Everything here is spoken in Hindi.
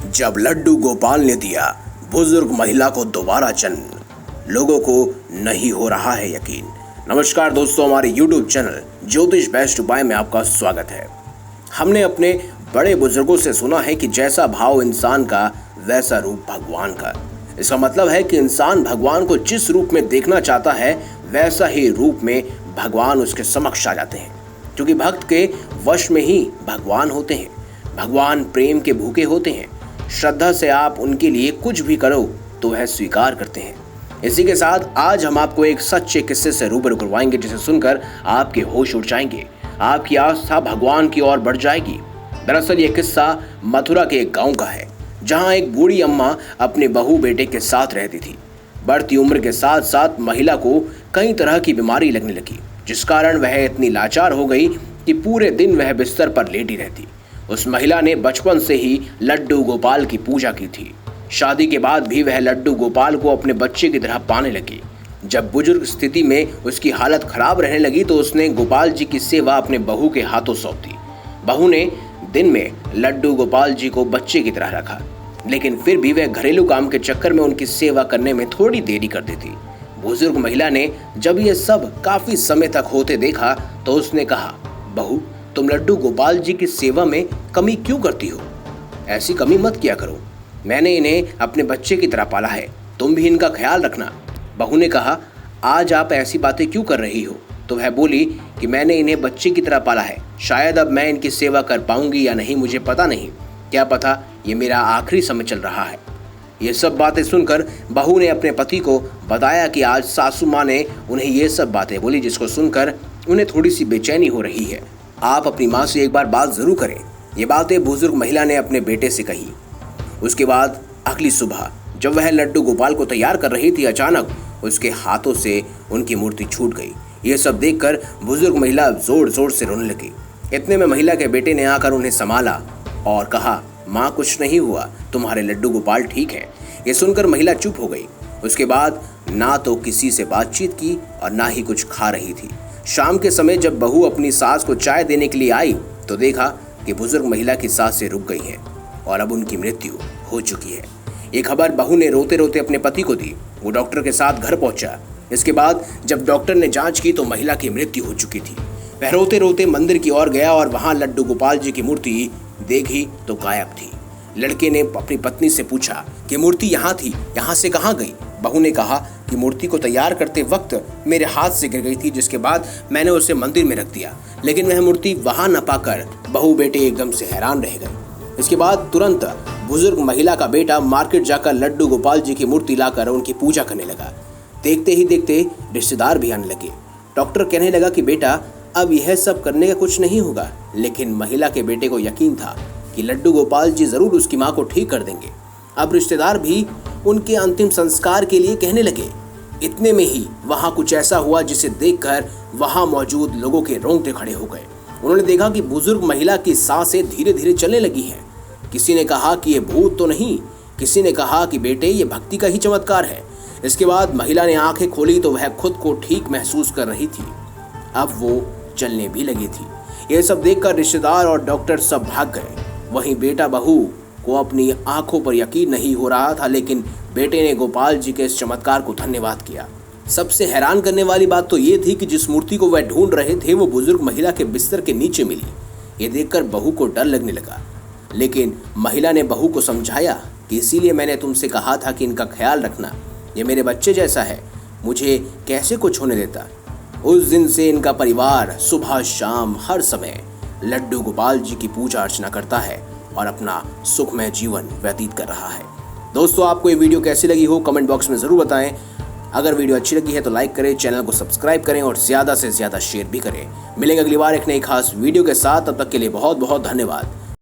जब लड्डू गोपाल ने दिया बुजुर्ग महिला को दोबारा जन्म, लोगों को नहीं हो रहा है यकीन। नमस्कार दोस्तों, हमारे YouTube चैनल ज्योतिष बेस्ट उपाय में आपका स्वागत है। हमने अपने बड़े बुजुर्गों से सुना है कि जैसा भाव इंसान का वैसा रूप भगवान का। इसका मतलब है कि इंसान भगवान को जिस रूप में देखना चाहता है वैसा ही रूप में भगवान उसके समक्ष आ जाते हैं, क्योंकि भक्त के वश में ही भगवान होते हैं। भगवान प्रेम के भूखे होते हैं। श्रद्धा से आप उनके लिए कुछ भी करो तो वह स्वीकार करते हैं। इसी के साथ आज हम आपको एक सच्चे किस्से से रूबरू करवाएंगे, जिसे सुनकर आपके होश उड़ जाएंगे, आपकी आस्था भगवान की ओर बढ़ जाएगी। दरअसल ये किस्सा मथुरा के एक गांव का है, जहां एक बूढ़ी अम्मा अपने बहू बेटे के साथ रहती थी। बढ़ती उम्र के साथ साथ महिला को कई तरह की बीमारी लगने लगी, जिस कारण वह इतनी लाचार हो गई कि पूरे दिन वह बिस्तर पर लेटी रहती। उस महिला ने बचपन से ही लड्डू गोपाल की पूजा की थी। शादी के बाद भी वह लड्डू गोपाल को अपने बच्चे की तरह पाने लगी। जब बुजुर्ग स्थिति में उसकी हालत खराब रहने लगी तो उसने गोपाल जी की सेवा अपने बहू के हाथों सौंप दी। बहू ने दिन में लड्डू गोपाल जी को बच्चे की तरह रखा, लेकिन फिर भी वह घरेलू काम के चक्कर में उनकी सेवा करने में थोड़ी देरी कर देती। बुजुर्ग महिला ने जब यह सब काफी समय तक होते देखा तो उसने कहा, बहू, तुम लड्डू गोपाल जी की सेवा में कमी क्यों करती हो? ऐसी कमी मत किया करो। मैंने इन्हें अपने बच्चे की तरह पाला है, तुम भी इनका ख्याल रखना। बहू ने कहा, आज आप ऐसी बातें क्यों कर रही हो? तो वह बोली कि मैंने इन्हें बच्चे की तरह पाला है, शायद अब मैं इनकी सेवा कर पाऊंगी या नहीं मुझे पता नहीं, क्या पता ये मेरा आखिरी समय चल रहा है। ये सब बातें सुनकर बहू ने अपने पति को बताया कि आज सासू माँ ने उन्हें ये सब बातें बोली, जिसको सुनकर उन्हें थोड़ी सी बेचैनी हो रही है। आप अपनी माँ से एक बार बात जरूर करें। ये बातें बुजुर्ग महिला ने अपने बेटे से कही। उसके बाद अगली सुबह जब वह लड्डू गोपाल को तैयार कर रही थी, अचानक उसके हाथों से उनकी मूर्ति छूट गई। ये सब देखकर बुजुर्ग महिला जोर जोर से रोने लगी। इतने में महिला के बेटे ने आकर उन्हें संभाला और कहा, माँ कुछ नहीं हुआ, तुम्हारे लड्डू गोपाल ठीक है। ये सुनकर महिला चुप हो गई। उसके बाद ना तो किसी से बातचीत की और ना ही कुछ खा रही थी। शाम के समय जब बहू अपनी सास को चाय देने के लिए आई तो देखा कि बुजुर्ग महिला की सांसें रुक गई हैं और अब उनकी मृत्यु हो चुकी है। ये खबर बहू ने रोते रोते अपने पति को दी। वो डॉक्टर के साथ घर पहुंचा। इसके बाद जब डॉक्टर ने जांच की तो महिला की मृत्यु हो चुकी थी। वह रोते रोते मंदिर की ओर गया और वहां लड्डू गोपाल जी की मूर्ति देखी तो गायब थी। लड़के ने अपनी पत्नी से पूछा कि मूर्ति यहाँ थी, यहाँ से कहाँ गई? बहू ने कहा कि मूर्ति को तैयार करते वक्त मेरे हाथ से गिर गई थी, जिसके बाद मैंने उसे मंदिर में रख दिया, लेकिन वह मूर्ति वहां न पाकर बहू बेटे एकदम से हैरान रह गए। इसके बाद तुरंत बुजुर्ग महिला का बेटा मार्केट जाकर लड्डू गोपाल जी की मूर्ति लाकर उनकी पूजा करने लगा। देखते ही देखते रिश्तेदार भी आने लगे। डॉक्टर कहने लगा कि बेटा अब यह सब करने का कुछ नहीं होगा, लेकिन महिला के बेटे को यकीन था कि लड्डू गोपाल जी जरूर उसकी माँ को ठीक कर देंगे। अब रिश्तेदार भी उनके अंतिम संस्कार के लिए कहने लगे। इतने में ही वहां कुछ ऐसा हुआ जिसे देखकर वहां मौजूद लोगों के रोंगटे खड़े हो गए। उन्होंने देखा कि बुजुर्ग महिला की सांसें धीरे धीरे चलने लगी हैं। किसी ने कहा कि ये भूत तो नहीं, किसी ने कहा कि बेटे ये भक्ति का ही चमत्कार है। इसके बाद महिला ने आंखें खोली तो वह खुद को ठीक महसूस कर रही थी। अब वो चलने भी लगी थी। ये सब देखकर रिश्तेदार और डॉक्टर सब भाग गए। वहीं बेटा बहू को अपनी आंखों पर यकीन नहीं हो रहा था, लेकिन बेटे ने गोपाल जी के इस चमत्कार को धन्यवाद किया। सबसे हैरान करने वाली बात तो ये थी कि जिस मूर्ति को वह ढूंढ रहे थे वो बुजुर्ग महिला के बिस्तर के नीचे मिली। ये देखकर बहू को डर लगने लगा, लेकिन महिला ने बहू को समझाया कि इसीलिए मैंने तुमसे कहा था कि इनका ख्याल रखना, ये मेरे बच्चे जैसा है, मुझे कैसे कुछ होने देता। उस दिन से इनका परिवार सुबह शाम हर समय लड्डू गोपाल जी की पूजा अर्चना करता है और अपना सुखमय जीवन व्यतीत कर रहा है। दोस्तों, आपको ये वीडियो कैसी लगी हो कमेंट बॉक्स में ज़रूर बताएं। अगर वीडियो अच्छी लगी है तो लाइक करें, चैनल को सब्सक्राइब करें और ज़्यादा से ज़्यादा शेयर भी करें। मिलेंगे अगली बार एक नई खास वीडियो के साथ, तब तक के लिए बहुत बहुत धन्यवाद।